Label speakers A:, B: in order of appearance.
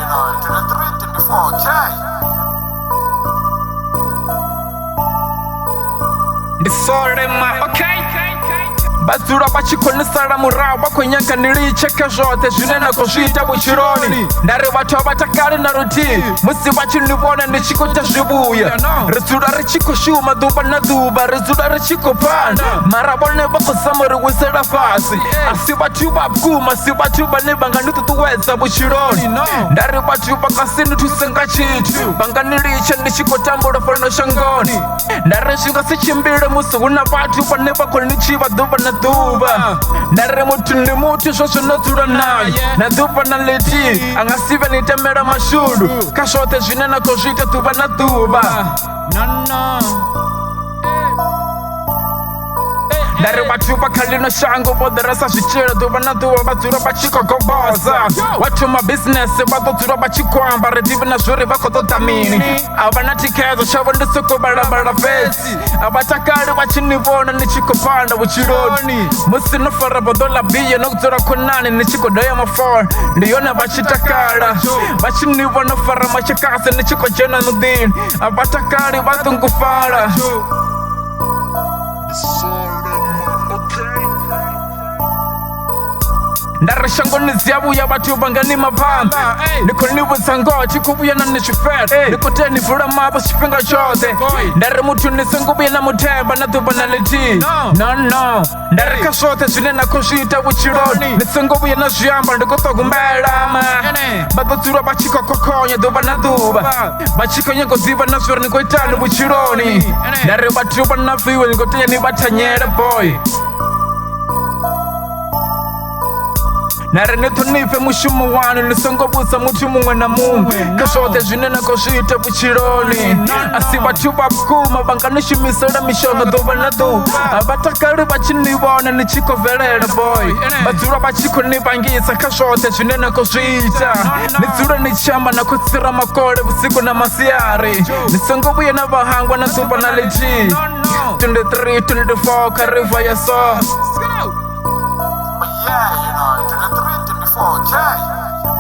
A: Ndi Sole, Ndi Sole ma, okay? Vhadzula vha tshi khou ni sala murahu vha khou nyaga ni litshe kha zwoṱhe zwine na khou zwi ita vhutshiloni. Nda ri vhathu a vha takali na luthihi musi vha tshi ni vhona ndi tshi khou ita zwivhuya. Ri dzula ri tshi khou shuma ḓuvha na ḓuvha, ri dzula ri tshi khou panda, mara vhone vha khou zama ri wisela fhasi. A si vhathu vha vhukuma, si vhathu vhane vha nga ni ṱuṱuwedza vhutshiloni. Nda ri vhathu vha nga si ni thuse nga tshithu, vha nga ni litshe ndi tshi khou tambula fhano shangoni. Nda ri zwi nga si tshimbile musi hu na vhathu vhane vha khou ni tshivha ḓuvha na ḓuvha. Nda ri muthu ndi muthu zwo zwino dzula naye na ḓuvha na ḽithihi, a nga si vhe ni temela mashudu kha zwoṱhe zwine na khou zwi ita ḓuvha na ḓuvha. Nda ri vhathu vha kha ḽino shango vho ḓiresa zwitshilo ḓuvha na ḓuvha, vha dzula vha tshi khou goboza. Vha thoma bisinese vha ḓo dzula vha tshi khou amba, ri ḓivhi na zwori vha khou ṱoḓa mini. A vha na thikhedzo, tshavho ndi sokou balabala fhedzi. A vha takali vha tshi ni vhona ni tshi khou panda vhutshiloni. Musi no fara boḓo ḽa bia no dzula khonani ni tshi khou doya mafola, ndi yone vha tshi takala. Vha tshi ni vhona fara mashakasi ni tshi khou dzhena muḓini, a vha takali vha ṱungufhala. Nda ri shangoni dzi a vhuya vhathu vha nga ni maphanḓa, ndi khou ni vhudza ngoho thi khou vhuya na ni zwifhela, ndi khou tea ni vula maṱo tshifhinga tshoṱhe. Nda ri muthu ni songo vhuya na muthemba na ḓuvha na ḽithihi, no. Nda ri kha zwoṱhe zwine na khou zwi ita vhutshiloni ni songo vhuya na zwi amba, ndi khou ṱhogomela vha ḓo dzula vha tshi khou khokhonya ḓuvha na ḓuvha, vha tshi khou nyaga u ḓivha na zwori ni khou itani vhutshiloni. Nda ri vhathu vha na viwe ni khou tea ni vha thanyele boy. Na ri ni ṱhonifhe mushumo wanu, ni songo vhudza muthu muṅwe na muṅwe kha zwoṱhe zwine na khou zwi ita vhutshiloni. A si vhathu vha vhukuma vha nga ni shumisela mishonga ḓuvha na ḓuvha, a vha takali vha tshi ni vhona ni tshi khou bvelela boy. Vha dzula vha tshi khou ni vhangisa kha zwoṱhe zwine na khou zwi ita, ni dzule ni tshi amba na khou tsira makole vhusiku na masiari, ni songo vhuya na vha hangwa na ḓuvha na ḽithihi. 23, 24 kha river ya so.
B: Yeah, Ndi Sole.